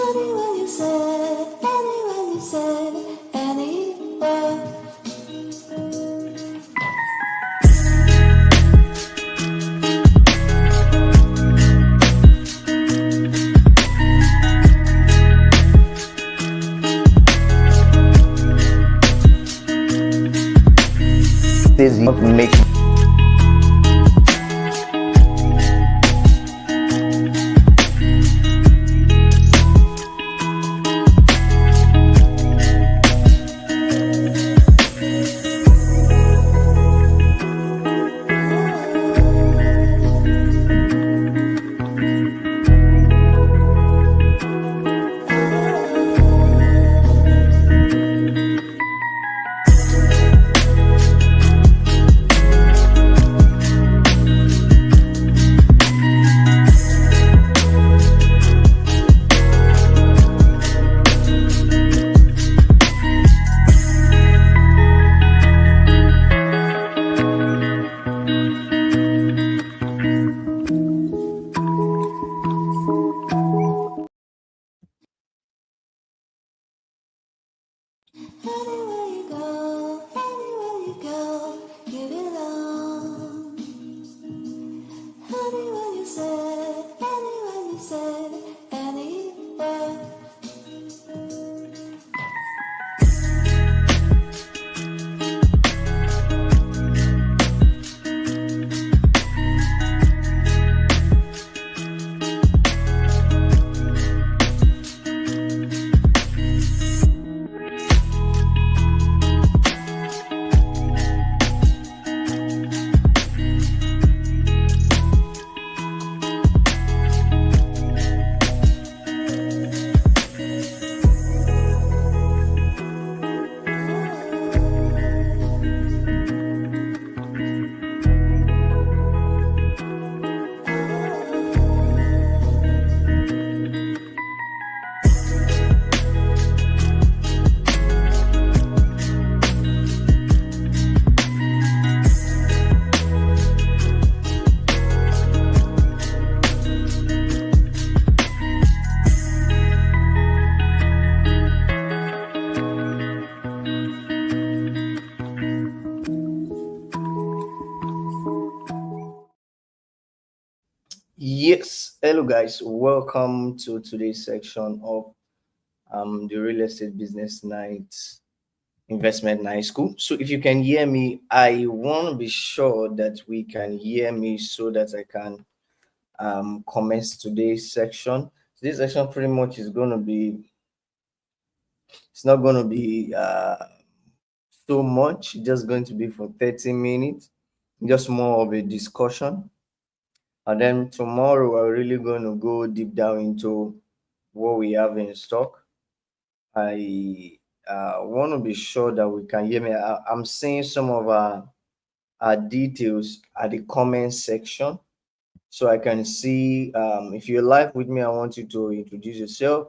Anywhere you say, anywhere you say, anywhere. Says you make Anywhere you go, you belong. Anywhere you say, anywhere. Yes, hello guys, welcome to today's section of the real estate business night investment night school. So if you can hear me, I want to be sure that we can hear me so that I can commence today's section. This section pretty much is going to be, it's not going to be so much, just going to be for 30 minutes, just more of a discussion. And then tomorrow we're really going to go deep down into what we have in stock. I want to be sure that we can hear me. I'm seeing some of our details at the comment section, so I can see. If you're live with me, I want you to introduce yourself.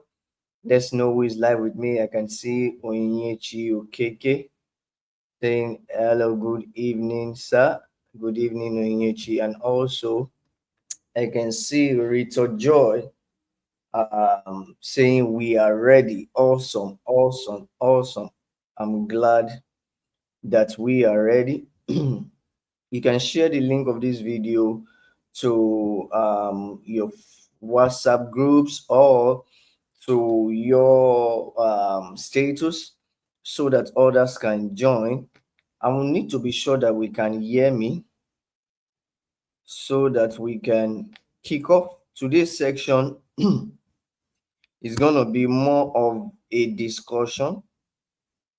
Let's know who is live with me. I can see Onyechi Okeke saying hello, good evening, sir. Good evening, Onyechi, and also I can see Rito Joy saying we are ready. Awesome, awesome, awesome. I'm glad that we are ready. You can share the link of this video to your WhatsApp groups or to your status so that others can join. I will need to be sure that we can hear me so that we can kick off today's section. It's gonna be more of a discussion.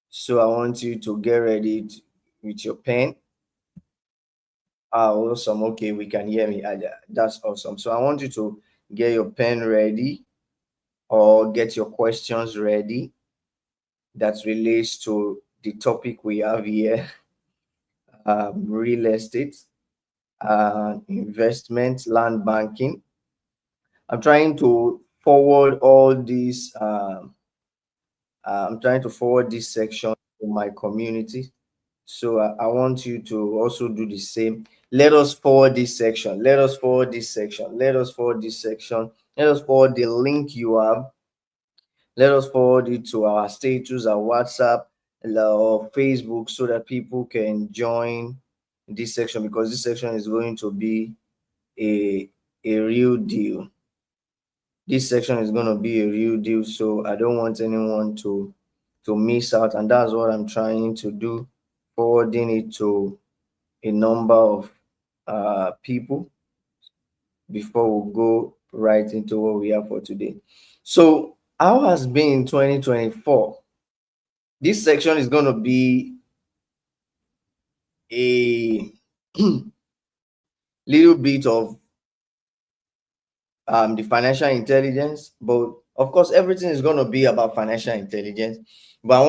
So I want you to get ready with your pen. Awesome. Okay, we can hear me. That's awesome. So I want you to get your pen ready or get your questions ready that relates to the topic we have here, real estate, investment, land banking. I'm trying to forward all these. I'm trying to forward this section to my community. So I want you to also do the same. Let us forward this section. Let us forward this section. Let us forward this section. Let us forward the link you have Let us forward it to our status, our WhatsApp, or Facebook, so that people can join this section, because this section is going to be a real deal. This section is going to be a real deal, so I don't want anyone to miss out, and that's what I'm trying to do, forwarding it to a number of people before we go right into what we have for today. So, how has been 2024? This section is going to be a little bit of the financial intelligence, but of course, everything is going to be about financial intelligence. But I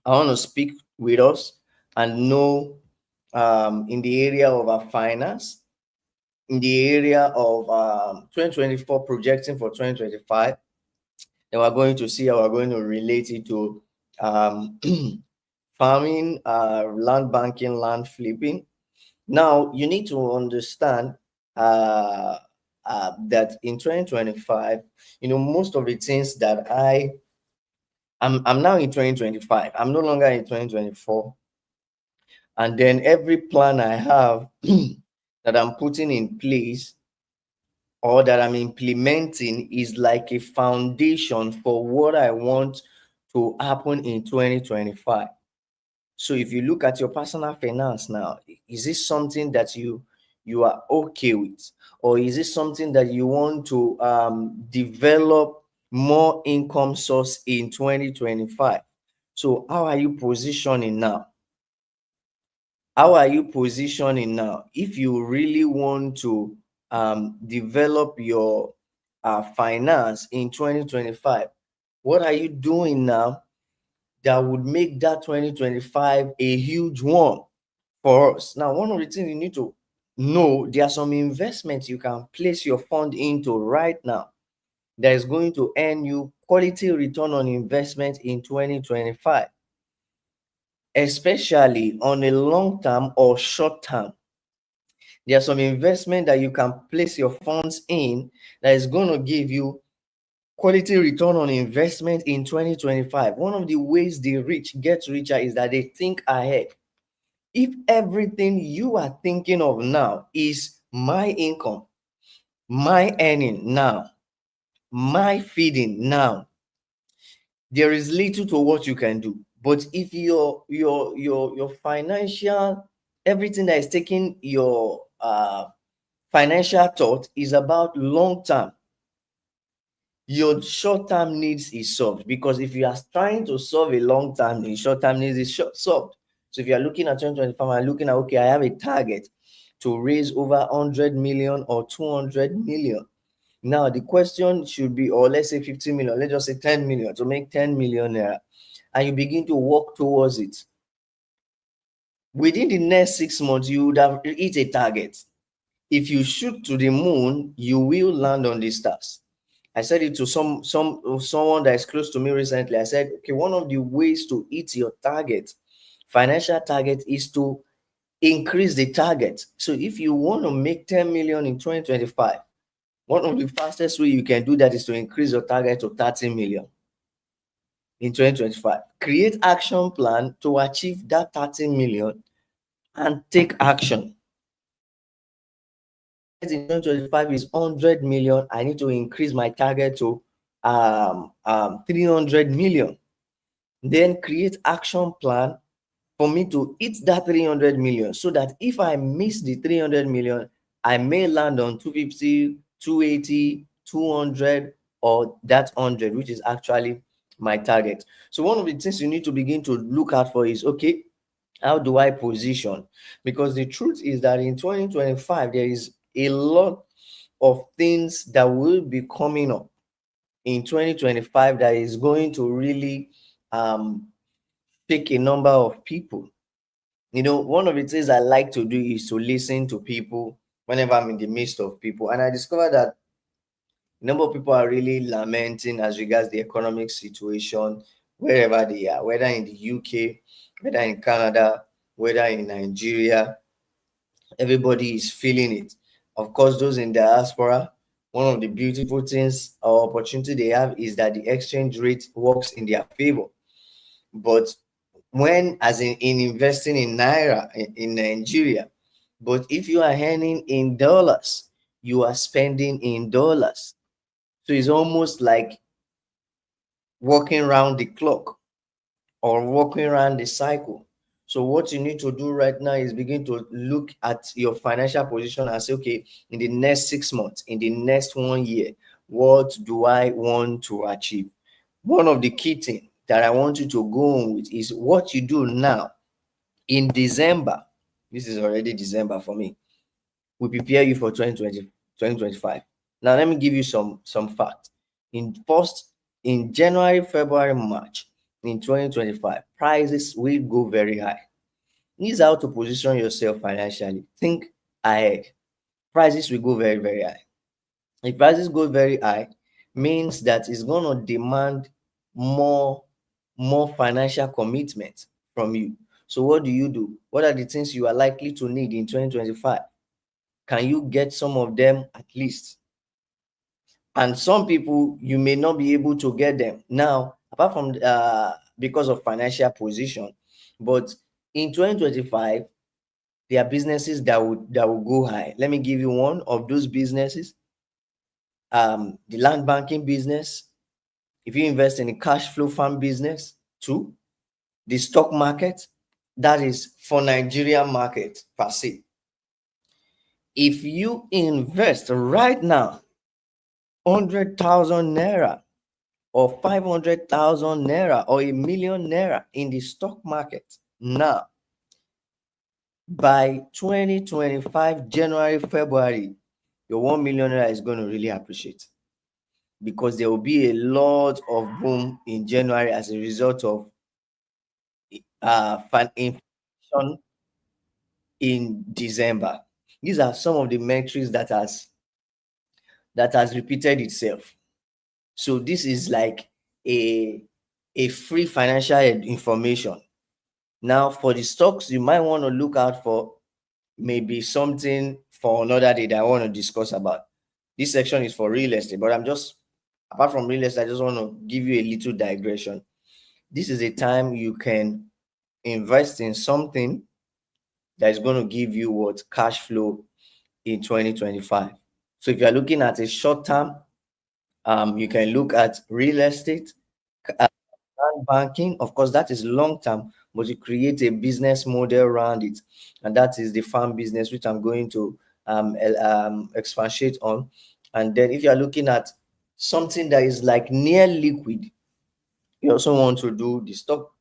want to speak with us and know in the area of our finance, in the area of 2024, projecting for 2025. Then we're going to see how we're going to relate it to um, farming, land banking, land flipping. Now, you need to understand that in 2025, most of the things that I'm now in 2025, I'm no longer in 2024. And then every plan I have that I'm putting in place or that I'm implementing is like a foundation for what I want to happen in 2025. So if you look at your personal finance now, is this something that you are okay with, or is it something that you want to develop more income source in 2025? So how are you positioning now? How are you positioning now? If you really want to develop your finance in 2025, what are you doing now that would make that 2025 a huge one for us? Now, one of the things you need to know, there are some investments you can place your fund into right now that is going to earn you quality return on investment in 2025, especially on a long term or short term. There are some investment that you can place your funds in that is going to give you quality return on investment in 2025. One of the ways the rich get richer is that they think ahead. If everything you are thinking of now is my income, my earning now, my feeding now, there is little to what you can do. But if your financial, everything that is taking your financial thought is about long term, your short term needs is solved. Because if you are trying to solve a long term need, short term needs is solved. So if you are looking at 2025 and looking at, okay, I have a target to raise over 100 million or 200 million. Now the question should be, or let's say 50 million, let's just say 10 million, to make 10 million naira, and you begin to work towards it. Within the next 6 months, you would have hit a target. If you shoot to the moon, you will land on the stars. I said it to someone that is close to me recently. I said, okay, one of the ways to hit your target, financial target, is to increase the target. So if you want to make 10 million in 2025, one of the fastest way you can do that is to increase your target to 30 million in 2025. Create action plan to achieve that 30 million and take action. In 2025 is 100 million. I need to increase my target to 300 million. Then create action plan for me to hit that 300 million, so that if I miss the 300 million, I may land on 250, 280, 200, or that 100, which is actually my target. So one of the things you need to begin to look out for is, okay, how do I position? Because the truth is that in 2025, there is a lot of things that will be coming up in 2025 that is going to really pick a number of people. One of the things I like to do is to listen to people whenever I'm in the midst of people. And I discovered that a number of people are really lamenting as regards the economic situation wherever they are, whether in the UK, whether in Canada, whether in Nigeria. Everybody is feeling it. Of course, those in diaspora, one of the beautiful things or opportunity they have is that the exchange rate works in their favor. But when, as in investing in naira in Nigeria, but if you are earning in dollars, you are spending in dollars. So it's almost like working around the clock or walking around the cycle. So what you need to do right now is begin to look at your financial position and say, okay, in the next 6 months, in the next 1 year, what do I want to achieve? One of the key things that I want you to go on with is what you do now in December. This is already December for me. We prepare you for 2025. Now let me give you some facts. In January, February, March in 2025, prices will go very high. This is how to position yourself financially. Think ahead. Prices will go very, very high. If prices go very high, means that it's going to demand more more financial commitment from you. So what do you do? What are the things you are likely to need in 2025? Can you get some of them at least? And some people, you may not be able to get them now, apart from because of financial position. But in 2025, there are businesses that will go high. Let me give you one of those businesses. The land banking business. If you invest in a cash flow farm business, two, the stock market, that is for Nigerian market per se. If you invest right now 100,000 naira or 500,000 naira or 1 million naira in the stock market now, by 2025 January, February, your 1 million naira is going to really appreciate, because there will be a lot of boom in January as a result of inflation in December. These are some of the metrics that has repeated itself. So this is like a free financial information. Now, for the stocks, you might want to look out for maybe something for another day that I want to discuss about. This section is for real estate, but apart from real estate, I just want to give you a little digression. This is a time you can invest in something that is going to give you what cash flow in 2025. So if you're looking at a short term, you can look at real estate, land banking. Of course, that is long term, but you create a business model around it, and that is the farm business, which I'm going to expatiate on. And then if you're looking at something that is like near liquid, you also want to do the stock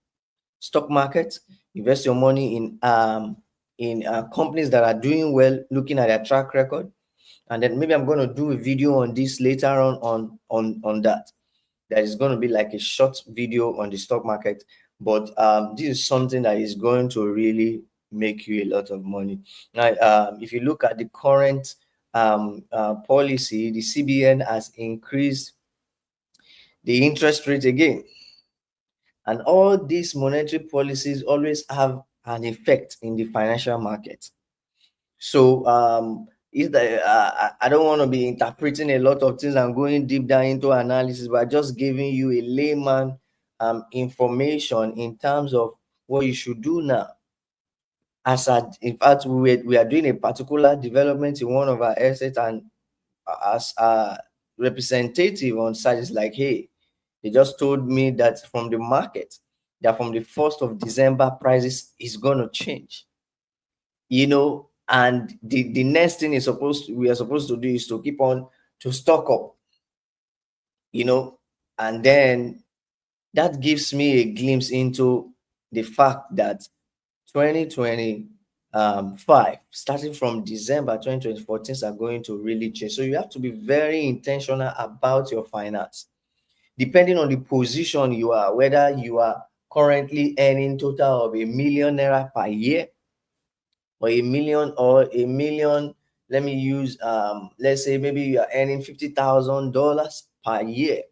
market, invest your money in companies that are doing well, looking at their track record. And then maybe I'm going to do a video on this later on that. That is going to be like a short video on the stock market, but this is something that is going to really make you a lot of money. Now, if you look at the current policy, the CBN has increased the interest rate again. And all these monetary policies always have an effect in the financial market. So I don't want to be interpreting a lot of things and going deep down into analysis, but just giving you a layman information in terms of what you should do now. In fact, we are doing a particular development in one of our assets, and as a representative on site is like, hey, they just told me that from the market, that from the 1st of December, prices is going to change. And the next thing we are supposed to do is to keep on to stock up, and then that gives me a glimpse into the fact that 2025, starting from December 2024, things are going to really change. So you have to be very intentional about your finance, depending on the position you are, whether you are currently earning total of 1 million naira per year, or a million. Let me use let's say maybe you are earning $50,000 per year.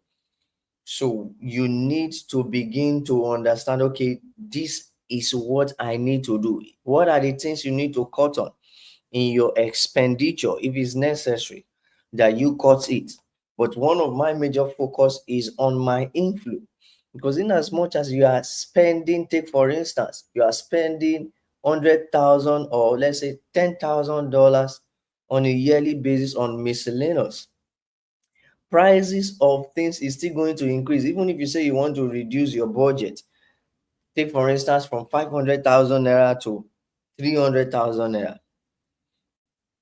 So you need to begin to understand, okay, this is what I need to do. What are the things you need to cut on in your expenditure if it's necessary? that you cut it. But one of my major focus is on my inflow. Because in as much as you are spending, take for instance, you are spending 100,000 or let's say $10,000 on a yearly basis on miscellaneous, prices of things is still going to increase. Even if you say you want to reduce your budget, take for instance from 500,000 naira to 300,000 naira.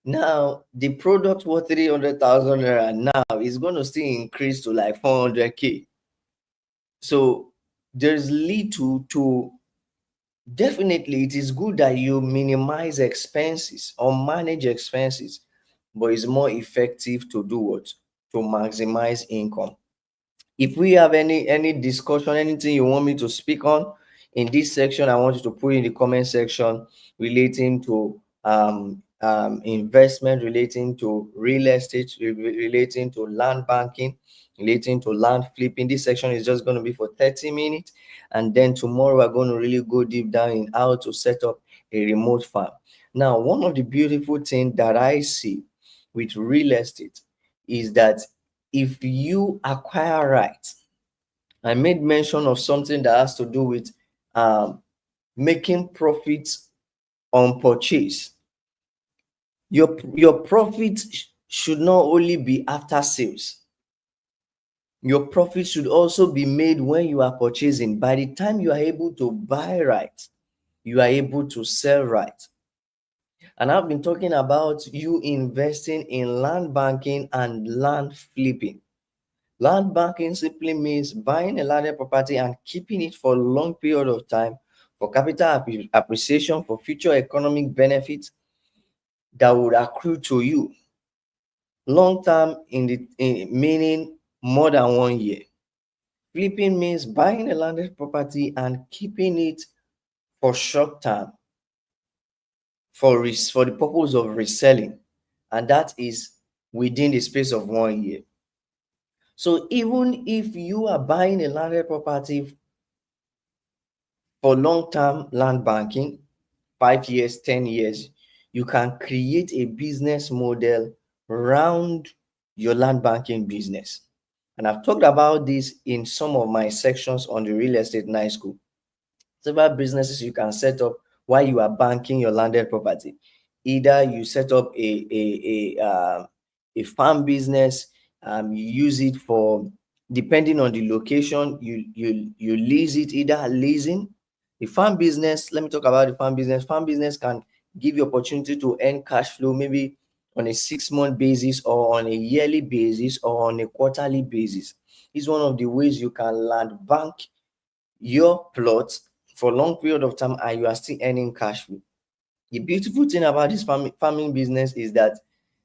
Now the product worth 300,000 naira now is going to still increase to like 400k. So there's little to, definitely it is good that you minimize expenses or manage expenses, but it's more effective to do what? To maximize income. If we have any discussion, anything you want me to speak on in this section, I want you to put in the comment section relating to investment, relating to real estate, relating to land banking, relating to land flipping. This section is just going to be for 30 minutes, and then tomorrow we're going to really go deep down in how to set up a remote farm. Now, one of the beautiful things that I see with real estate is that if you acquire rights, I made mention of something that has to do with um, making profits on purchase. Your profit should not only be after sales. Your profit should also be made when you are purchasing. By the time you are able to buy right, you are able to sell right. And I've been talking about you investing in land banking and land flipping. Land banking simply means buying a landed property and keeping it for a long period of time for capital appreciation, for future economic benefits that would accrue to you. Long term meaning more than 1 year. Flipping means buying a landed property and keeping it for short term for the purpose of reselling, and that is within the space of 1 year. So even if you are buying a landed property for long-term land banking, 5 years, 10 years, you can create a business model around your land banking business. And I've talked about this in some of my sections on the Real Estate Night School. Several businesses you can set up while you are banking your landed property. Either you set up a farm business, you use it for, depending on the location, you lease it, either leasing. The farm business, let me talk about the farm business. Farm business can give you opportunity to earn cash flow, maybe on a 6-month basis or on a yearly basis or on a quarterly basis. It's one of the ways you can land bank your plots for a long period of time and you are still earning cash flow. The beautiful thing about this farming business is that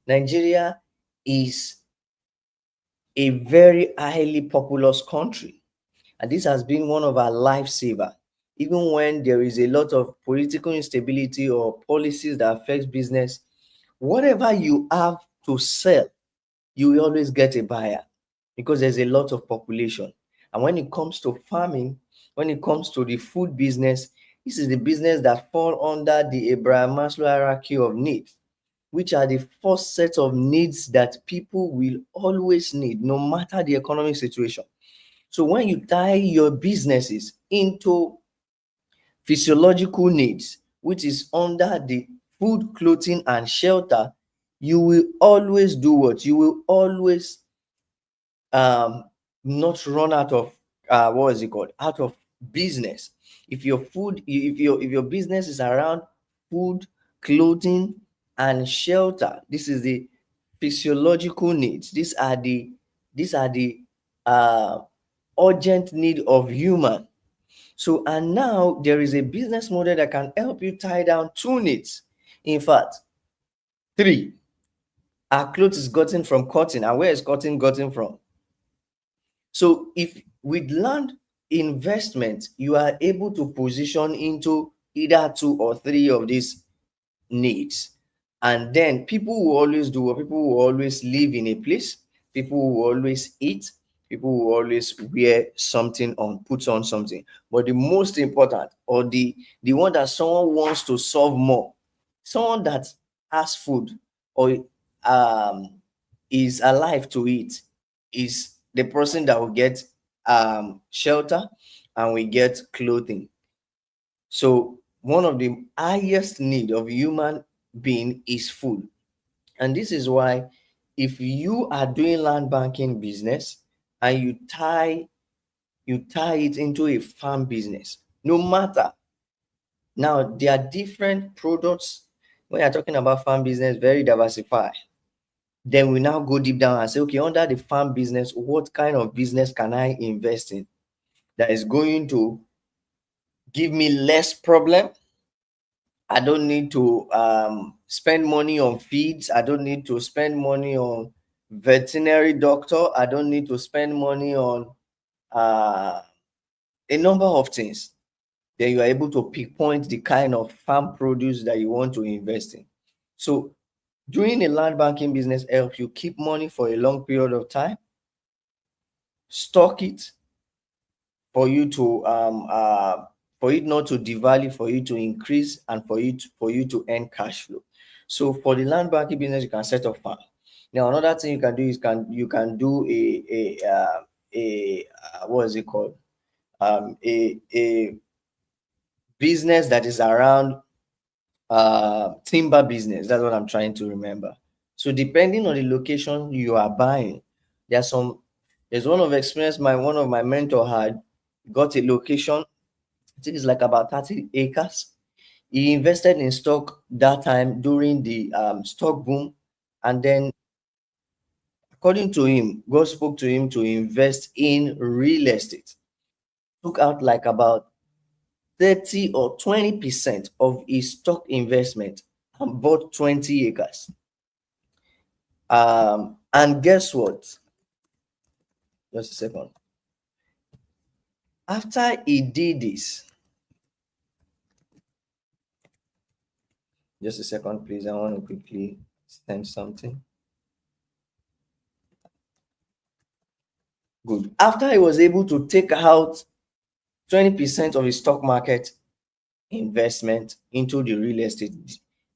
Nigeria is a very highly populous country, and this has been one of our lifesaver. Even when there is a lot of political instability or policies that affect business, whatever you have to sell, you will always get a buyer because there's a lot of population. And when it comes to farming, when it comes to the food business, this is the business that fall under the Abraham Maslow hierarchy of needs, which are the first set of needs that people will always need, no matter the economic situation. So when you tie your businesses into physiological needs, which is under the food, clothing, and shelter, you will always do what? You will always um not run out of what is it called, out of business. If your food, if your business is around food, clothing, and shelter, this is the physiological needs. These are the uh urgent need of human. So, and now there is a business model that can help you tie down two needs, in fact three. Our clothes is gotten from cotton, and where is cotton gotten from? So if with land investment, you are able to position into either two or three of these needs. And then people will always do what? People will always live in a place, people will always eat, people will always wear something on, put on something. But the most important, or the one that someone wants to solve more, someone that has food or um is alive to it is the person that will get shelter and we get clothing. So one of the highest need of human being is food. And this is why if you are doing land banking business and you tie it into a farm business, no matter, now there are different products. When you're talking about farm business, very diversified. Then we now go deep down and say, okay, under the farm business, what kind of business can I invest in that is going to give me less problem? I don't need to spend money on feeds. I don't need to spend money on veterinary doctor. I don't need to spend money on uh, a number of things. Then you are able to pinpoint the kind of farm produce that you want to invest in. So doing a land banking business helps you keep money for a long period of time, stock it for you to for it not to devalue, for you to increase, and for you to earn cash flow. So for the land banking business, you can set up farm. Now another thing you can do is you can do a what is it called, a business that is around timber business. That's what I'm trying to remember. So depending on the location you are buying, there's one of experience my one of my mentor had got a location. I think it's like about 30 acres. He invested in stock that time during the stock boom. And then, according to him, God spoke to him to invest in real estate. Took out like about 30 or 20% of his stock investment and bought 20 acres. And guess what? Just a second. After he did this, just a second, please. I want to quickly send something. Good. After he was able to take out 20% of his stock market investment into the real estate,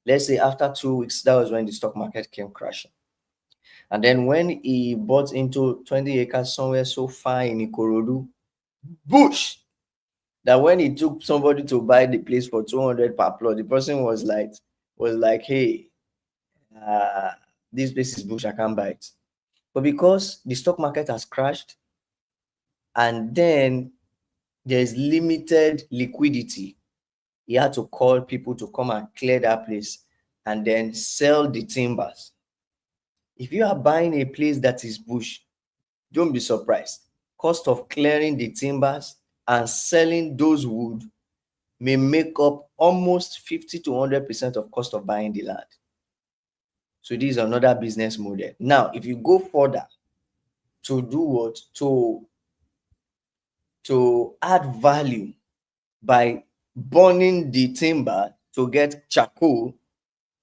let's say after 2 weeks, that was when the stock market came crashing. And then when he bought into 20 acres somewhere so far in Ikorodu, bush, that when he took somebody to buy the place for 200 per plot, the person was like, hey, uh, this place is bush, I can't buy it. But because the stock market has crashed and then there's limited liquidity, he had to call people to come and clear that place and then sell the timbers. If you are buying a place that is bush, don't be surprised. Cost of clearing the timbers and selling those wood may make up almost 50 to 100% of cost of buying the land. So this is another business model. Now, if you go further to do what? To add value by burning the timber to get charcoal,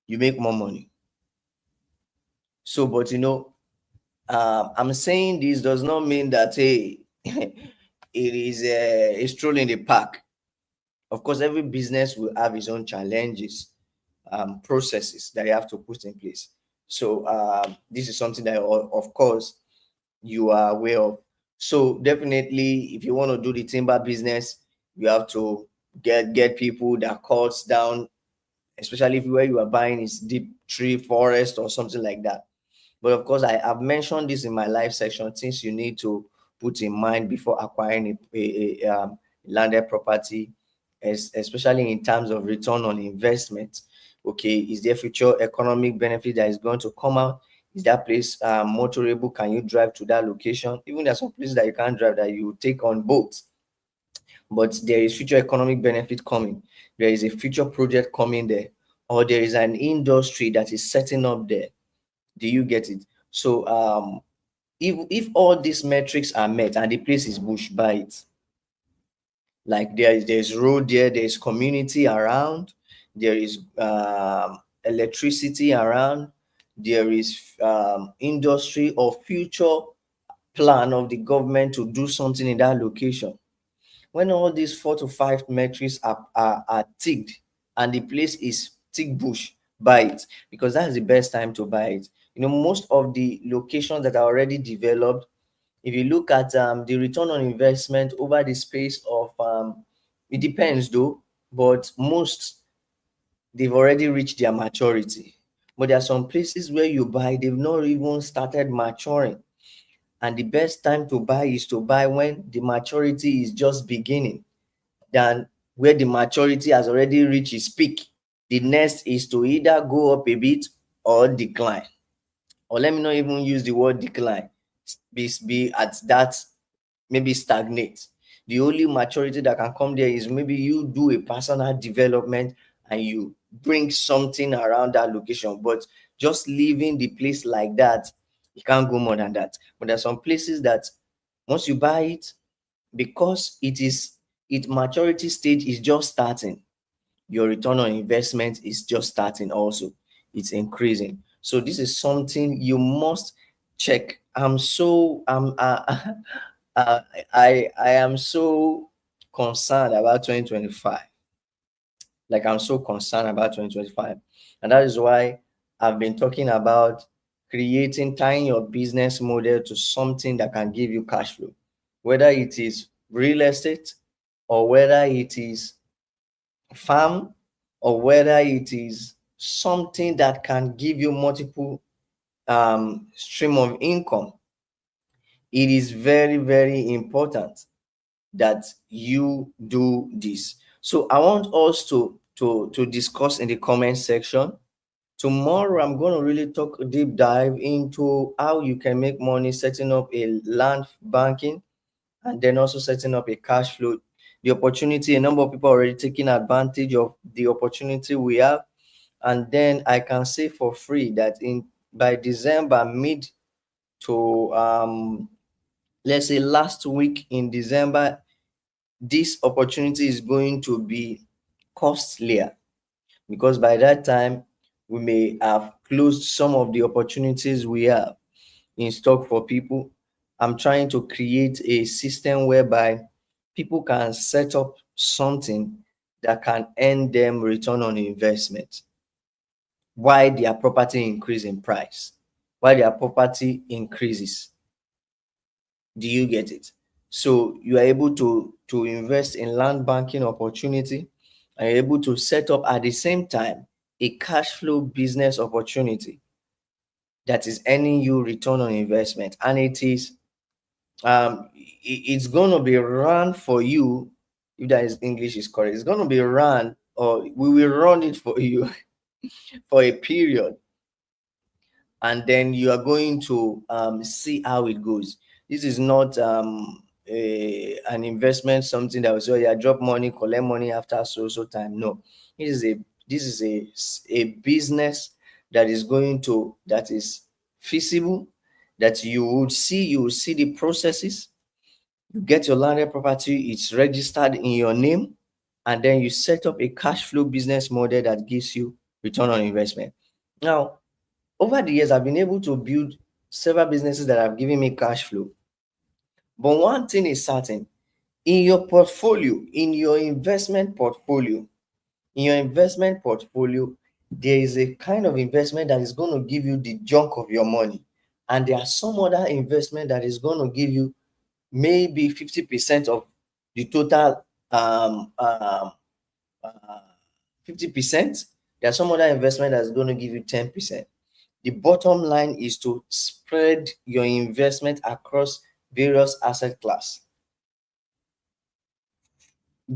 you make more money. So, but I'm saying this does not mean that, hey, it is a stroll in the park. Of course, every business will have its own challenges, processes that you have to put in place. So this is something that, of course, you are aware of. So definitely, if you want to do the timber business, you have to get people that cuts down, especially if where you are buying is deep tree forest or something like that. But of course, I have mentioned this in my live section, things you need to put in mind before acquiring a landed property, especially in terms of return on investment. Okay, is there future economic benefit that is going to come out? Is that place motorable? Can you drive to that location? Even there's some places that you can't drive that you take on boats, but there is future economic benefit coming. There is a future project coming there, or there is an industry that is setting up there. Do you get it? So if all these metrics are met and the place is bush, buy it. Like there's road there, there's community around, there is electricity around, there is industry or future plan of the government to do something in that location. When all these 4 to 5 metrics are ticked and the place is tick bush, buy it, because that's the best time to buy it. Most of the locations that are already developed, if you look at the return on investment over the space of it depends though, but most, they've already reached their maturity. But there are some places where you buy, they've not even started maturing. And the best time to buy is to buy when the maturity is just beginning, than where the maturity has already reached its peak. The next is to either go up a bit or decline. Or let me not even use the word decline. Be at that, maybe stagnate. The only maturity that can come there is maybe you do a personal development and you bring something around that location. But just leaving the place like that, you can't go more than that. But there are some places that once you buy it, because its maturity stage is just starting, your return on investment is just starting also. It's increasing. So this is something you must check. uh, I am so concerned about 2025. Like, I'm so concerned about 2025. And that is why I've been talking about tying your business model to something that can give you cash flow, whether it is real estate, or whether it is farm, or whether it is something that can give you multiple stream of income. It is very, very important that you do this. So I want us to discuss in the comment section. Tomorrow I'm going to really talk a deep dive into how you can make money setting up a land banking, and then also setting up a cash flow. The opportunity, a number of people are already taking advantage of the opportunity we have. And then I can say for free that in by December mid to let's say last week in December, this opportunity is going to be costlier, because by that time we may have closed some of the opportunities we have in stock for people. I'm trying to create a system whereby people can set up something that can earn them return on investment while their property increase in price, while their property increases. Do you get it? So you are able to invest in land banking opportunity, and you're able to set up at the same time a cash flow business opportunity that is earning you return on investment. And it's going to be run for you. If that is English is correct, it's going to be run, or we will run it for you for a period, and then you are going to see how it goes. This is not an investment, something that will say, oh, yeah, drop money, collect money after so time. No, this is a business that is feasible, that you will see the processes. You get your landed property, it's registered in your name, and then you set up a cash flow business model that gives you return on investment. Now, over the years, I've been able to build several businesses that have given me cash flow. But one thing is certain: in your portfolio, there is a kind of investment that is going to give you the junk of your money. And there are some other investment that is going to give you maybe 50% of the total, 50%. There are some other investment that's going to give you 10%. The bottom line is to spread your investment across various asset class.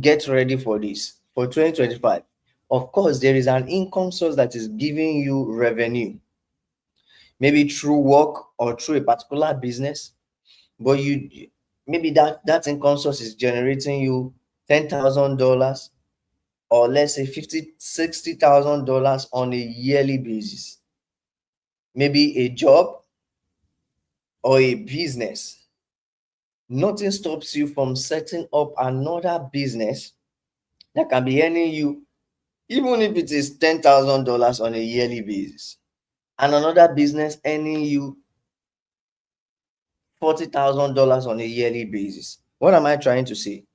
Get ready for this. For 2025, of course, there is an income source that is giving you revenue, maybe through work or through a particular business. But you maybe that income source is generating you $10,000, or let's say 50 $60,000 on a yearly basis. Maybe a job or a business. Nothing stops you from setting up another business that can be earning you, even if it is $10,000 on a yearly basis, and another business earning you $40,000 on a yearly basis. What am I trying to say?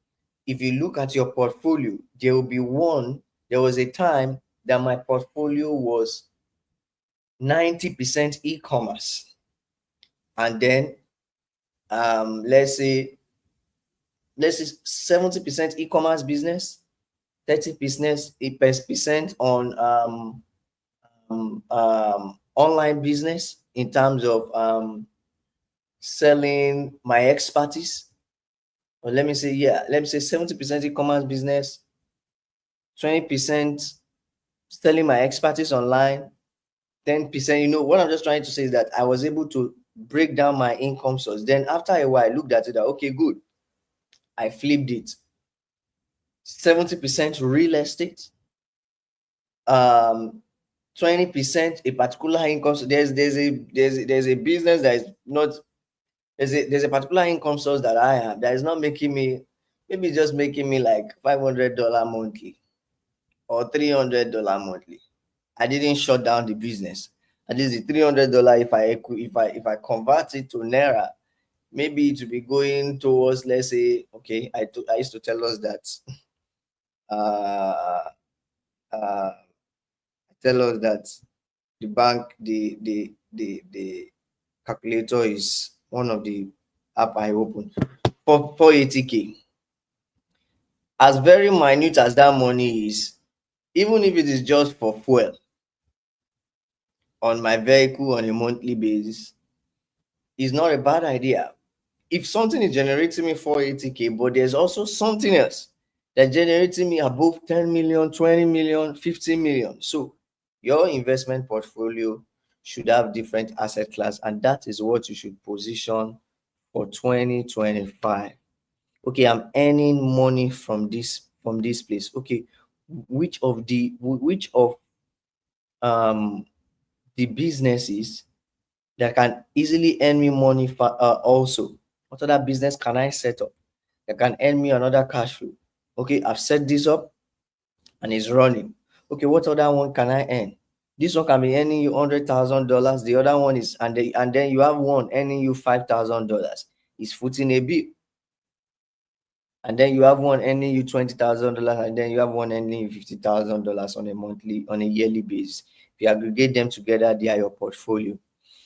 If you look at your portfolio, there was a time that my portfolio was 90% e-commerce, and then let's say 70% e-commerce business, 30% on online business in terms of selling my expertise. Or let me say 70% e-commerce business, 20% selling my expertise online, 10%. What I'm just trying to say is that I was able to break down my income source. Then after a while, I looked at it that okay, good. I flipped it. 70% real estate, um 20% a particular income. So there's a business that is not, there's a particular income source that I have that is not making me, maybe just making me like $500 monthly or $300 monthly. I didn't shut down the business. At least the $300, if I convert it to naira, maybe it will be going towards, let's say, okay, I used to tell us that uh uh tell us that the bank, the calculator is one of the app I opened for 480k. As very minute as that money is, even if it is just for fuel on my vehicle on a monthly basis, is not a bad idea. If something is generating me 480k, but there's also something else that generating me above 10 million, 20 million, 15 million. So your investment portfolio should have different asset class, and that is what you should position for 2025. Okay, I'm earning money from this place. Okay, which of um the businesses that can easily earn me money also? What other business can I set up that can earn me another cash flow? Okay, I've set this up and it's running. Okay, what other one can I earn? This one can be earning you $100,000. The other one is, and then you have one earning you $5,000. It's footing a bill. And then you have one earning you $20,000, and then you have one earning you $50,000 on a yearly basis. If you aggregate them together, they are your portfolio.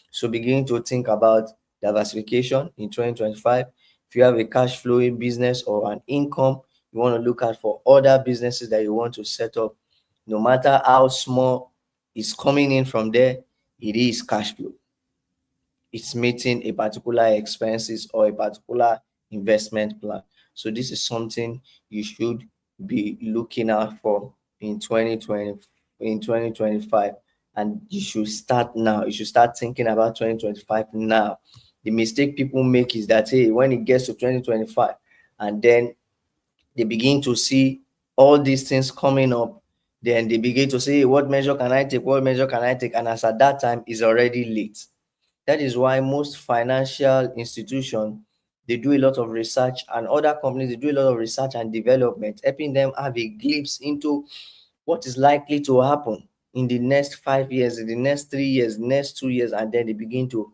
So begin to think about diversification in 2025. If you have a cash flowing business or an income you want to look at for other businesses that you want to set up, no matter how small is coming in from there, it is cash flow. It's meeting a particular expenses or a particular investment plan. So this is something you should be looking out for in 2020, in 2025. And you should start now. You should start thinking about 2025 now. The mistake people make is that, hey, when it gets to 2025 and then they begin to see all these things coming up, then they begin to say, hey, what measure can I take? What measure can I take? And as at that time is already late. That is why most financial institutions, they do a lot of research, and other companies, they do a lot of research and development, helping them have a glimpse into what is likely to happen in the next 5 years, in the next 3 years, next 2 years, and then they begin to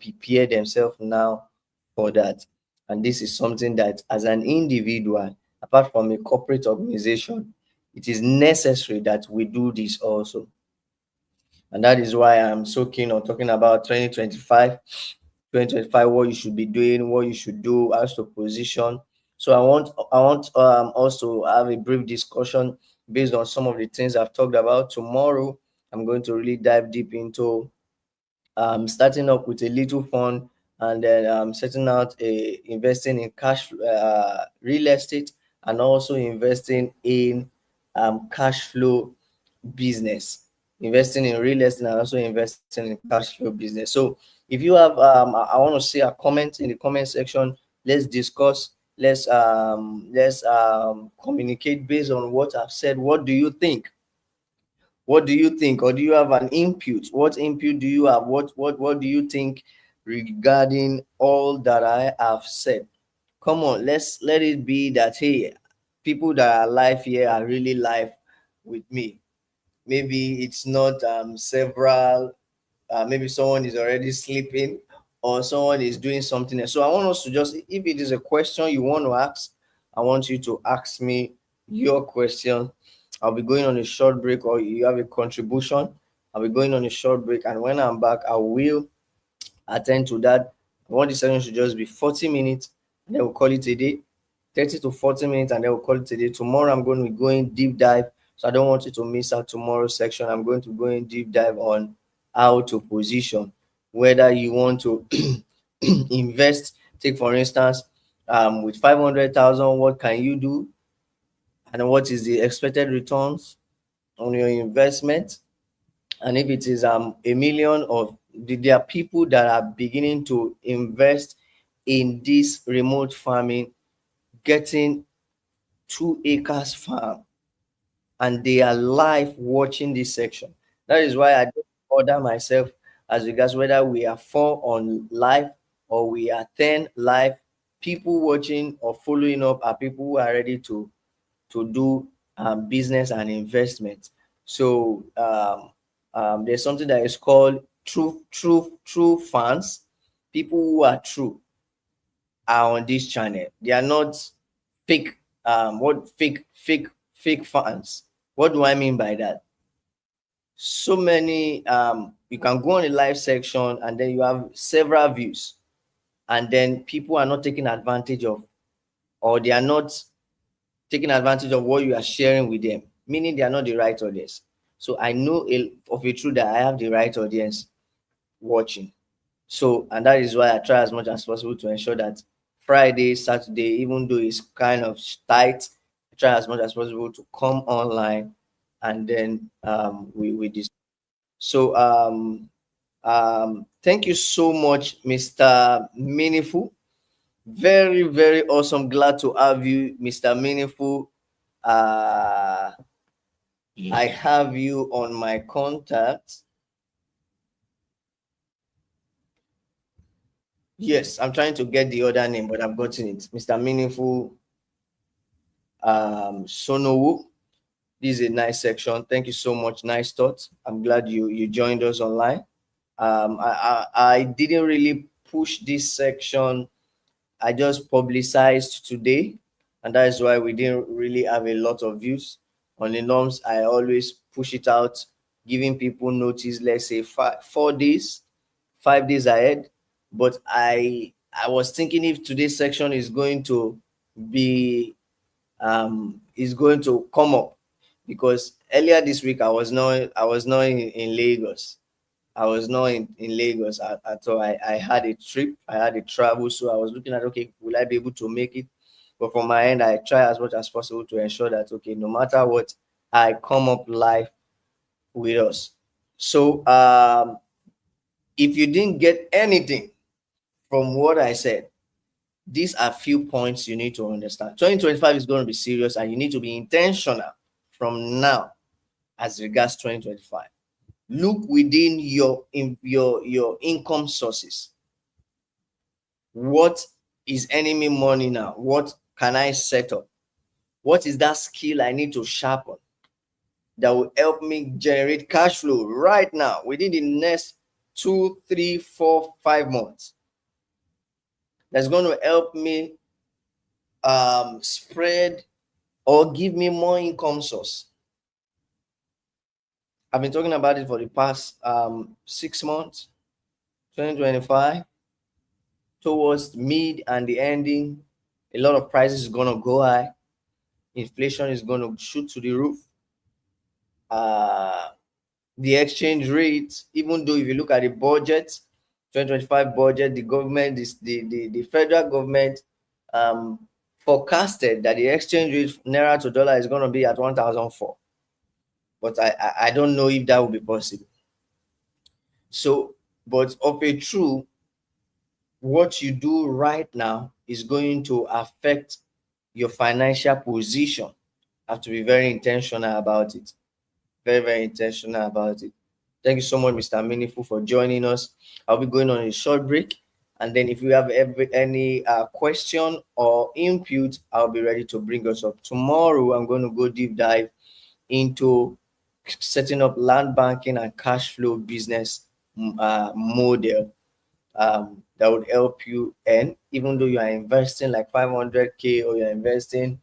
prepare themselves now for that. And this is something that, as an individual, apart from a corporate organization, it is necessary that we do this also. And that is why I'm so keen on talking about 2025, what you should be doing, what you should do, as to position. So I want us to have a brief discussion based on some of the things I've talked about. Tomorrow, I'm going to really dive deep into starting up with a little fund, and then setting out a investing in real estate, and also investing in cash flow business, investing in real estate and also investing in cash flow business. So if you have I want to see a comment in the comment section. Let's discuss, let's communicate based on what I've said. What do you think, or do you have an input? What input do you have? What do you think regarding all that I have said? Come on, let it be that, hey, people that are live here are really live with me. Maybe it's not several, maybe someone is already sleeping, or someone is doing something else. So I want us to just, if it is a question you want to ask, I want you to ask me your question. I'll be going on a short break, or you have a contribution, I'll be going on a short break, and when I'm back, I will attend to that. I want the session should just be 40 minutes, and then we'll call it a day. 30 to 40 minutes, and then we'll call it a day. Tomorrow, I'm going to be going deep dive. So I don't want you to miss out tomorrow's section. I'm going to go in deep dive on how to position, whether you want to invest. Take, for instance, with 500,000, what can you do? And what is the expected returns on your investment? And if it is a million, or there are people that are beginning to invest in this remote farming, getting 2 acres farm, and they are live watching this section. That is why I don't order myself as regards whether we are 4 on live or we are 10 live. People watching or following up are people who are ready to do business and investment. So there's something that is called true fans. People who are true are on this channel. They are not fake. What fake fans? What do I mean by that? So many. You can go on a live section and then you have several views, and then people are not taking advantage of, or they are not taking advantage of what you are sharing with them, meaning they are not the right audience. So I know of a truth that I have the right audience watching. So, and that is why I try as much as possible to ensure that Friday, Saturday, even though it's kind of tight, I try as much as possible to come online, and then we this. So thank you so much, Mr. Meaningful. Very, very awesome. Glad to have you, Mr. Meaningful. Uh, I have you on my contact. Yes, I'm trying to get the other name, but I've gotten it. Mr. Meaningful Sonowu. This is a nice section. Thank you so much. Nice thoughts. I'm glad you joined us online. I didn't really push this section. I just publicized today, and that is why we didn't really have a lot of views. On the norms, I always push it out, giving people notice, let's say 4 days, 5 days ahead. But I was thinking if today's section is going to come up, because earlier this week I was not in Lagos. I was not in Lagos at all. I had a trip, I had a travel, so I was looking at, okay, will I be able to make it? But from my end, I try as much as possible to ensure that, okay, no matter what, I come up live with us. So if you didn't get anything from what I said, these are few points you need to understand. 2025 is going to be serious, and you need to be intentional from now as regards 2025. Look within your income sources. What is enemy money now? What can I set up? What is that skill I need to sharpen that will help me generate cash flow right now within the next 2, 3, 4, 5 months? That's going to help me spread or give me more income source. I've been talking about it for the past 6 months. 2025, towards mid and the ending, a lot of prices is going to go high. Inflation is going to shoot to the roof. The exchange rate, even though if you look at the budget, 2025 budget, the government is the federal government forecasted that the exchange rate naira to dollar is going to be at 1,004. But I don't know if that will be possible. So, but of a true, what you do right now is going to affect your financial position. You have to be very intentional about it. Very, very intentional about it. Thank you so much, Mr. Meaningful, for joining us. I'll be going on a short break. And then if you have any question or input, I'll be ready to bring us up. Tomorrow, I'm going to go deep dive into setting up land banking and cash flow business model that would help you earn, even though you are investing like 500K or you're investing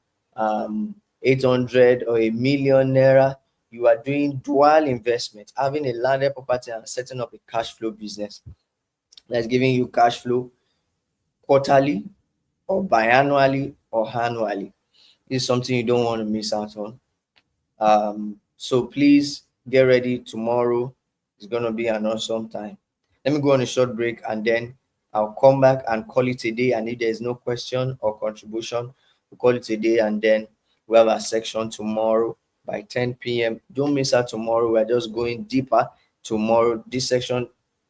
800 or a million naira. you are doing dual investment, having a landed property and setting up a cash flow business that's giving you cash flow quarterly or biannually or annually. This is something you don't want to miss out on. So please get ready. Tomorrow is going to be an awesome time. Let me go on a short break and then I'll come back and call it a day. And if there's no question or contribution, we'll call it a day. And then we have a section tomorrow by 10 p.m. Don't miss out tomorrow. We're just going deeper tomorrow.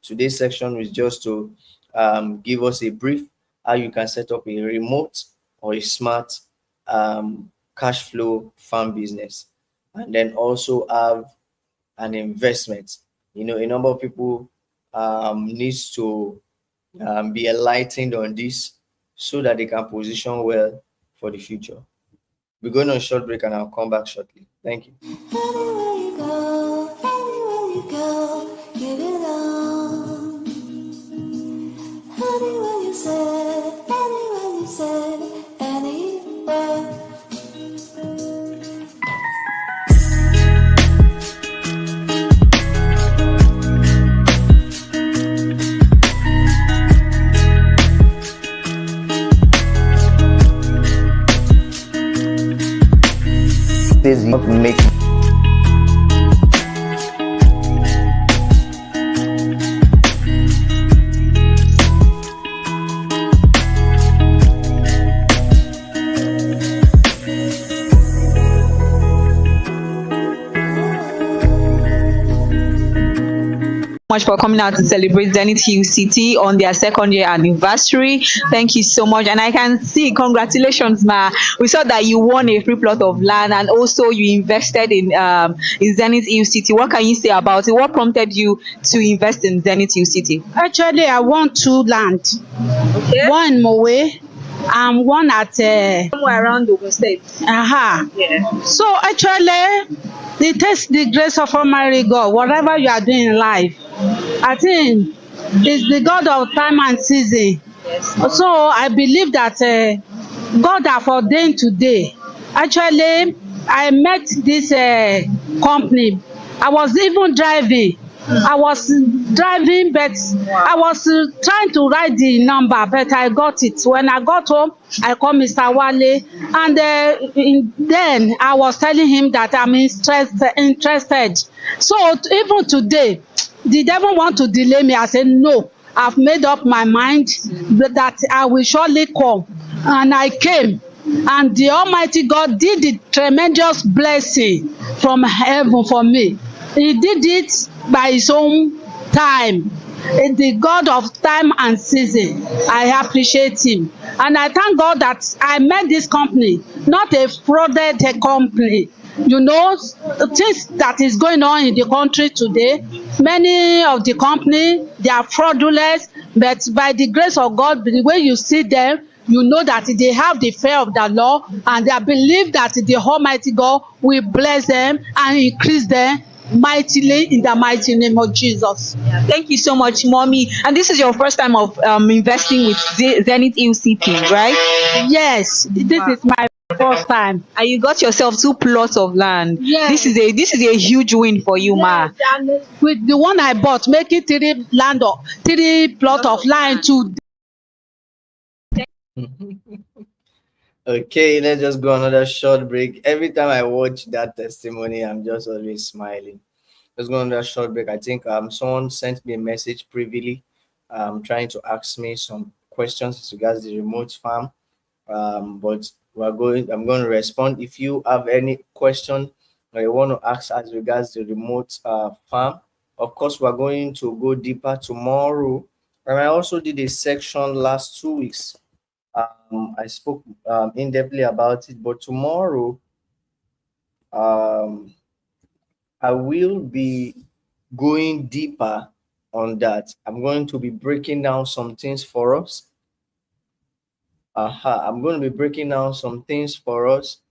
Today's section is just to give us a brief how you can set up a remote or a smart cash flow farm business, and then also have an investment. A number of people needs to be enlightened on this so that they can position well for the future. We're going on a short break and I'll come back shortly. Thank you. Anywhere you go, anywhere you go, give it on. Anywhere you say, anywhere you say, anywhere. This make much for coming out to celebrate Zenith Hill City on their second year anniversary. Thank you so much. And I can see, congratulations, Ma. We saw that you won a free plot of land and also you invested in Zenith Hill City. What can you say about it? What prompted you to invest in Zenith Hill City? Actually, I want two land. Okay. One in Mowe and one at Somewhere around Ogun State. Yeah. So actually, it takes the grace of Almighty God. Whatever you are doing in life, I think it's the God of time and season. Yes. So I believe that God have ordained today. Actually, I met this company. I was even driving. I was driving, but I was trying to write the number, but I got it. When I got home, I called Mr. Wale, and then I was telling him that I'm interested. So even today, the devil want to delay me. I said, no, I've made up my mind that I will surely come. And I came. And the Almighty God did the tremendous blessing from heaven for me. He did it by his own time. The God of time and season. I appreciate him. And I thank God that I met this company, not a frauded company. You know, things that is going on in the country today, many of the company, they are fraudulent, but by the grace of God, the way you see them, you know that they have the fear of the law, and they believe that the Almighty God will bless them and increase them mightily in the mighty name of Jesus. Yeah. Thank you so much, Mommy. And this is your first time of investing with Zenith Hill City, right? Yes, this is my first time. And you got yourself 2 plots of land. Yes. This is a huge win for you, Ma. Yes, and with the one I bought, make it 3 plot of land to. Okay, let's just go another short break. Every time I watch that testimony, I'm just always smiling. Let's go on that short break. I think someone sent me a message previously, trying to ask me some questions as regards the remote farm. But I'm going to respond. If you have any question or you want to ask as regards the remote farm, of course, we're going to go deeper tomorrow. And I also did a section last 2 weeks. I spoke in-depthly about it, but tomorrow I will be going deeper on that. I'm going to be breaking down some things for us. I'm going to be breaking down some things for us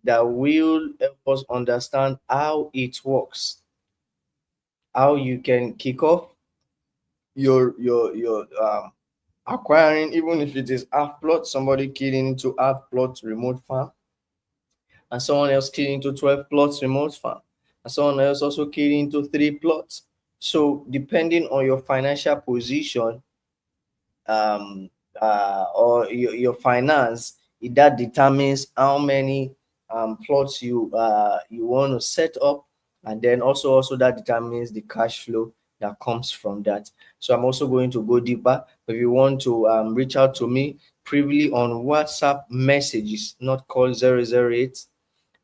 that will help us understand how it works, how you can kick off your acquiring, even if it is half plot, somebody keying into half plot remote farm and someone else keying into 12 plots remote farm. and someone else also keyed into 3 plots. So depending on your financial position, or your finance, that determines how many plots you want to set up, and then also that determines the cash flow that comes from that. So I'm also going to go deeper. If you want to reach out to me privily on WhatsApp messages, not call 008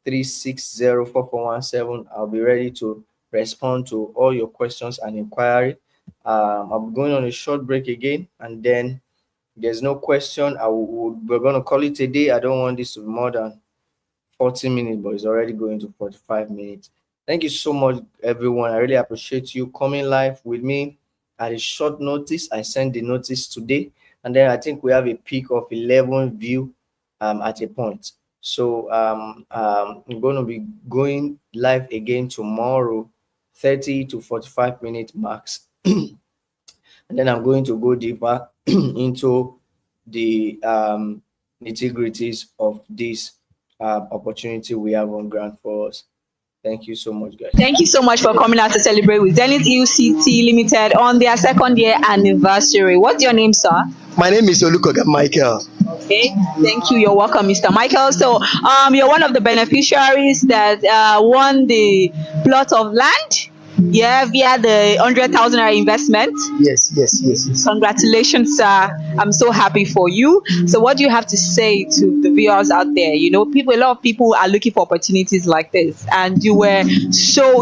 3604417, I'll be ready to respond to all your questions and inquiry. I'm going on a short break again, and then there's no question. We're going to call it a day. I don't want this to be more than 40 minutes, but it's already going to 45 minutes. Thank you so much, everyone. I really appreciate you coming live with me at a short notice. I sent the notice today, and then I think we have a peak of 11 view at a point. So I'm going to be going live again tomorrow, 30 to 45 minutes max. And then I'm going to go deeper into the nitty-gritties of this opportunity we have on ground for us. Thank you so much, guys. Thank you so much for coming out to celebrate with Zenith UCT Limited on their 2nd year anniversary. What's your name, sir? My name is Olukoga Michael. Okay, thank you. You're welcome, Mr. Michael. So, you're one of the beneficiaries that won the plot of land. Yeah, via the 100,000 investment. Yes. Congratulations, sir. I'm so happy for you. So what do you have to say to the viewers out there? You know, a lot of people are looking for opportunities like this, and we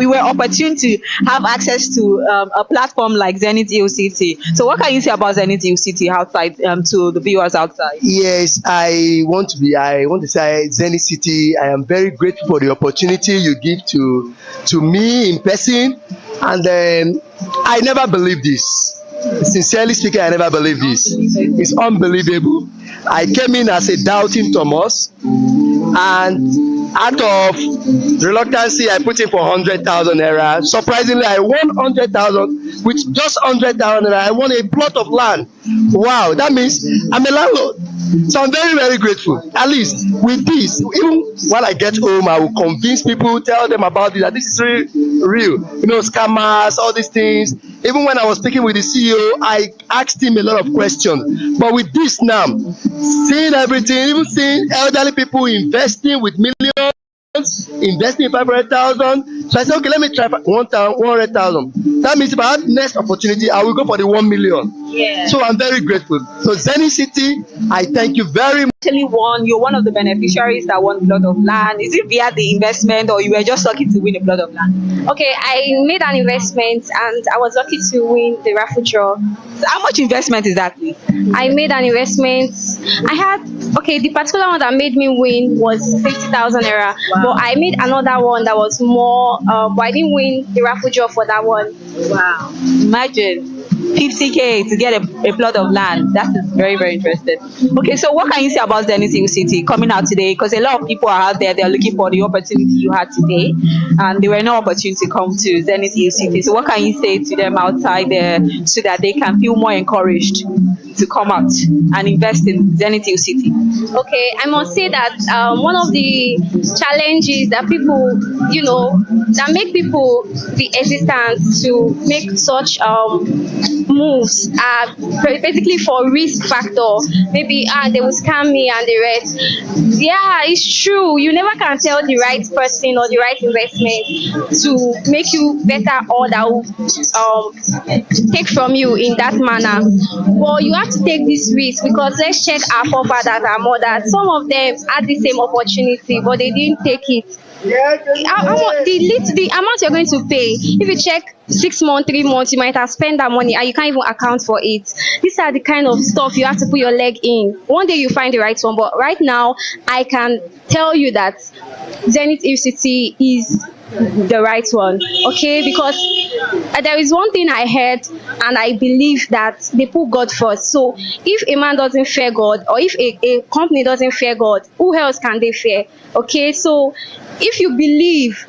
were opportune to have access to a platform like Zenith UCT. So what can you say about Zenith UCT outside to the viewers outside? Yes, I want to say Zenith City, I am very grateful for the opportunity you give to me in person. And then I never believed this. Sincerely speaking, I never believed this. It's unbelievable. I came in as a doubting Thomas, and out of reluctancy, I put in for 100,000 naira. Surprisingly, I won 100,000. With just 100,000 naira, I won a plot of land. Wow, that means I'm a landlord. So I'm very, very grateful. At least with this, even when I get home, I will convince people, tell them about it, that this is real. You know, scammers, all these things. Even when I was speaking with the CEO, I asked him a lot of questions. But with this now, seeing everything, even seeing elderly people investing with millions, investing in 500,000. So I said, okay, let me try 100,000. That means if I have next opportunity, I will go for the 1 million. Yeah. So I'm very grateful. So Zenith City, I thank you very much. You're one of the beneficiaries that won a plot of land. Is it via the investment, or you were just lucky to win a plot of land? Okay, I made an investment and I was lucky to win the raffle draw. So how much investment is that, please? I made an investment. The particular one that made me win was 50,000 naira. Wow. But I made another one that was more, but I didn't win the raffle draw for that one. Wow. Imagine 50K to get a plot of land. That is very, very interesting. Okay, so what can you say about Zenith City coming out today? Because a lot of people are out there, they're looking for the opportunity you had today, and there were no opportunity to come to Zenith City. So what can you say to them outside there so that they can feel more encouraged to come out and invest in Zenith City? Okay, I must say that one of the challenges that people, that make people be hesitant to make such moves are basically for risk factor. Maybe they will scam me and the rest. Yeah, it's true. You never can tell the right person or the right investment to make you better, or that will take from you in that manner. Well, you have to take this risk, because let's check our forefathers, our mothers. Some of them had the same opportunity, but they didn't take it. The amount you're going to pay, if you check 6 months, 3 months, you might have spent that money and you can't even account for it. These are the kind of stuff you have to put your leg in. One day you find the right one, but right now I can tell you that Zenith UCT is the right one, okay? Because there is one thing I heard, and I believe that they put God first. So if a man doesn't fear God, or if a company doesn't fear God, who else can they fear? Okay, so if you believe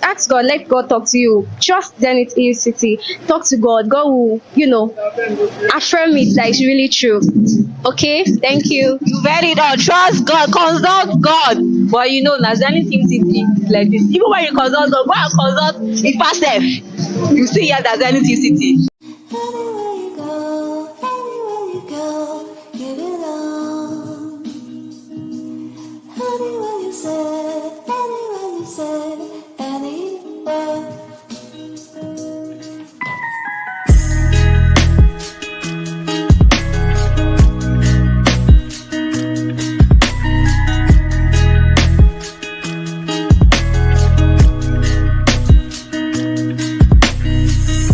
Ask God, let God talk to you. Trust Zenith Hill City. Talk to God. God will, affirm it that it's really true. Okay, thank you. You very don't trust God, consult God. But you know, there's anything city is like this. Even when you consult God, go and consult it yourself. You see here there's anything city. Anywhere you go, give it all. Anywhere you say, anywhere.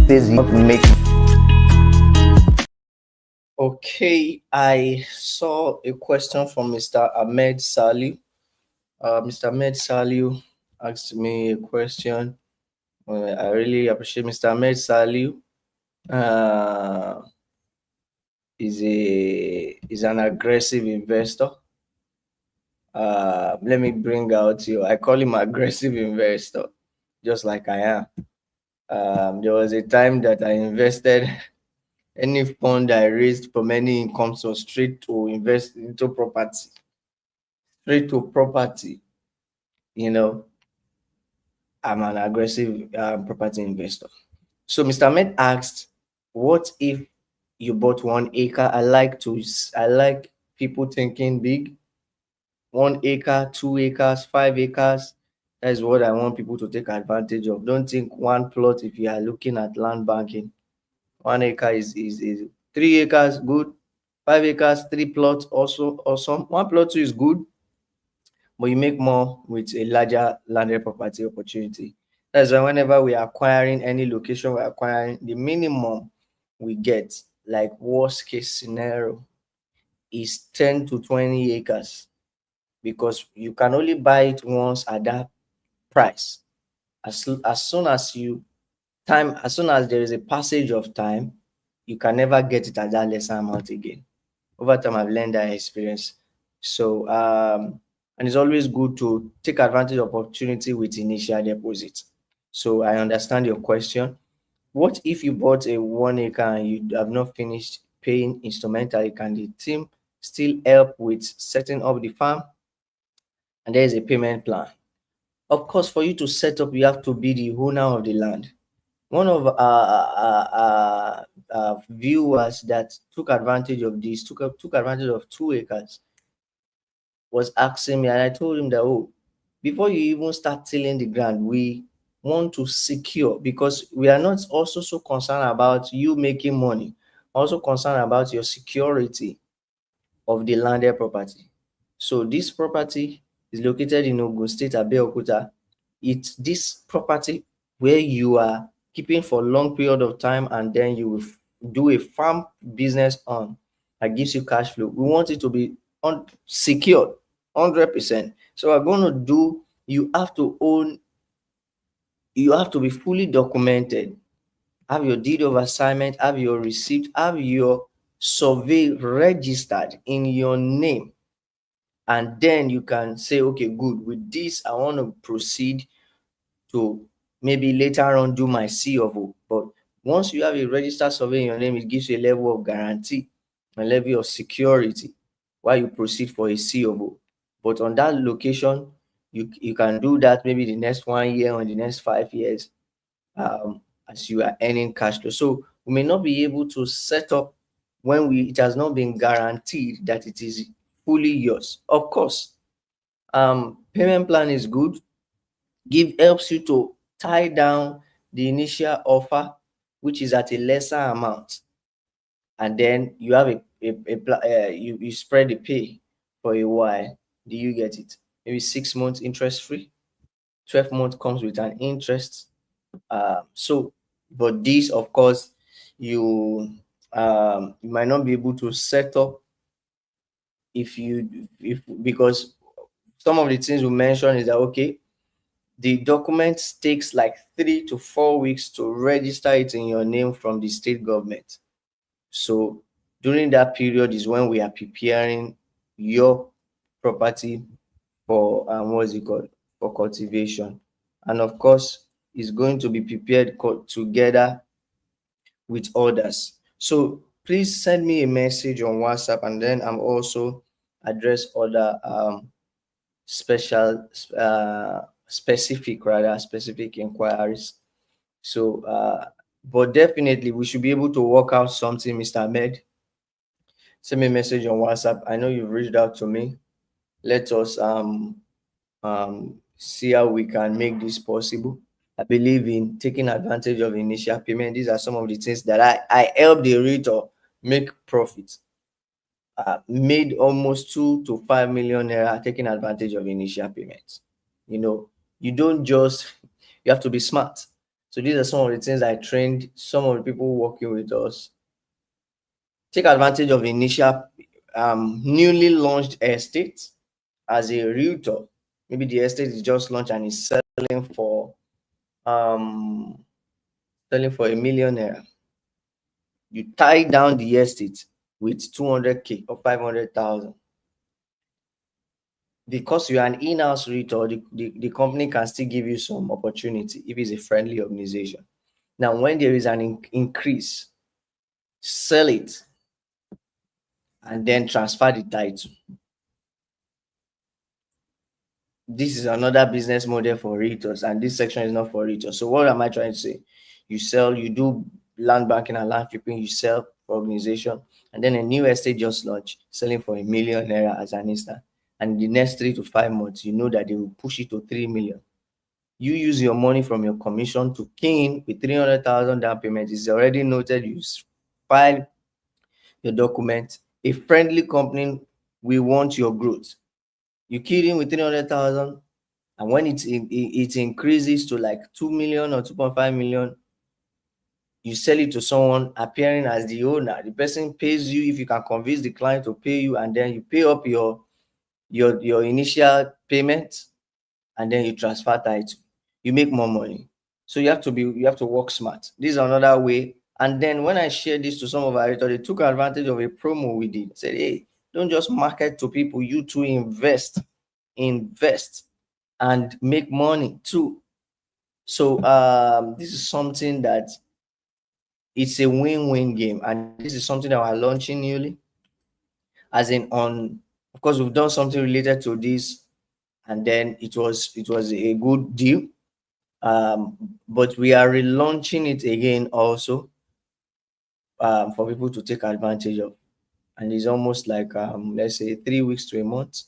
This not make. Okay, I saw a question from Mr. Ahmed Saliu. Mr. Ahmed Saliu asked me a question. I really appreciate Mr. Ahmed Saliu. Is an aggressive investor. Let me bring out you. I call him aggressive investor, just like I am. There was a time that I invested any fund I raised from any income source straight to invest into property. Straight to property. You know, I'm an aggressive property investor. So Mr. Ahmed asked, what if you bought 1 acre? I like people thinking big. 1 acre, 2 acres, 5 acres. That is what I want people to take advantage of. Don't think one plot if you are looking at land banking. 1 acre is 3 acres, good. 5 acres, 3 plots, also awesome. One plot too is good, but you make more with a larger landed property opportunity. That's why whenever we are acquiring any location, we're acquiring the minimum we get, like worst case scenario, is 10 to 20 acres, because you can only buy it once at that price. As soon as there is a passage of time, you can never get it at that lesser amount again. Over time, I've learned that experience. So, and it's always good to take advantage of opportunity with initial deposit. So I understand your question. What if you bought a 1 acre and you have not finished paying instrumentally? Can the team still help with setting up the farm? And there is a payment plan. Of course, for you to set up, you have to be the owner of the land. One of our viewers that took advantage of this, took advantage of 2 acres, was asking me, and I told him that, oh, before you even start tilling the ground, we want to secure, because we are not also so concerned about you making money, also concerned about your security of the landed property. So this property is located in Ogun State, Abeokuta. It's this property where you are keeping for a long period of time, and then you will do a farm business on that gives you cash flow. We want it to be secured 100%. So we're going to do, you have to be fully documented, have your deed of assignment, have your receipt, have your survey registered in your name. And then you can say, okay, good, with this, I want to proceed to maybe later on do my C of O. But once you have a registered survey in your name, it gives you a level of guarantee, a level of security while you proceed for a C of O. But on that location, you can do that maybe the next 1 year or the next 5 years, as you are earning cash flow. So we may not be able to set up when it has not been guaranteed that it is fully yours. Of course, payment plan is good. Helps you to tie down the initial offer, which is at a lesser amount, and then you have you spread the pay for a while. Do you get it? Maybe 6 months interest free, 12 months comes with an interest. But this, of course, you might not be able to set up if because some of the things we mentioned is that, okay, the document takes like 3 to 4 weeks to register it in your name from the state government. So during that period is when we are preparing your property for what's it called, for cultivation. and of course is going to be prepared together with others. So please send me a message on WhatsApp, and then I'm also address other special specific rather specific inquiries. So but definitely we should be able to work out something, Mr. Ahmed. Send me a message on WhatsApp. I know you've reached out to me. Let us see how we can make this possible. I believe in taking advantage of initial payment. These are some of the things that I help the realtor make profit. Made almost 2 to 5 million naira taking advantage of initial payments. You know, you don't just, you have to be smart. So these are some of the things I trained some of the people working with us. Take advantage of initial newly launched estate as a realtor. Maybe the estate is just launched and is um selling for 1 million naira. You tie down the estate with 200K or 500,000. Because you are an in-house realtor, the company can still give you some opportunity if it's a friendly organization. Now, when there is an increase, sell it and then transfer the title. This is another business model for realtors, and this section is not for realtors. So what am I trying to say? You sell, you do land banking and land flipping, you sell for organization, and then a new estate just launched, selling for 1 million naira as an instant. And in the next 3 to 5 months, you know that they will push it to 3 million. You use your money from your commission to key in with 300,000 down payment. It's already noted. You file your document. A friendly company will want your growth. You key in with 300,000, and when it increases to like 2 million or 2.5 million, you sell it to someone appearing as the owner. The person pays you if you can convince the client to pay you, and then you pay up your initial payment, and then you transfer title. You make more money. So you have to work smart. This is another way. And then when I shared this to some of our editors, they took advantage of a promo we did. Said, hey, don't just market to people, you too invest and make money too. So this is something that it's a win-win game, and this is something that we're launching newly. As in, on of course, we've done something related to this, and then it was a good deal. But we are relaunching it again also for people to take advantage of, and it's almost like let's say 3 weeks to a month.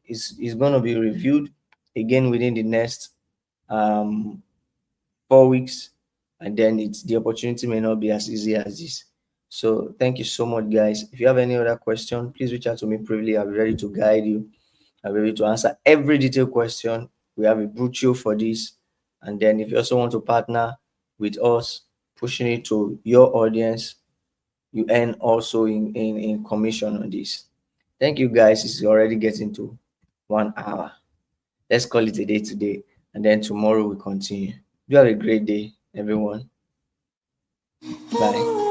It's going to be reviewed again within the next 4 weeks, and then the opportunity may not be as easy as this. So thank you so much, guys. If you have any other question, please reach out to me privately. I'll be ready to guide you. I'll be ready to answer every detailed question. We have a brochure for this. And then if you also want to partner with us, pushing it to your audience, you earn also in commission on this. Thank you, guys. It's already getting to 1 hour. Let's call it a day today, and then tomorrow we continue. You have a great day, everyone. Bye.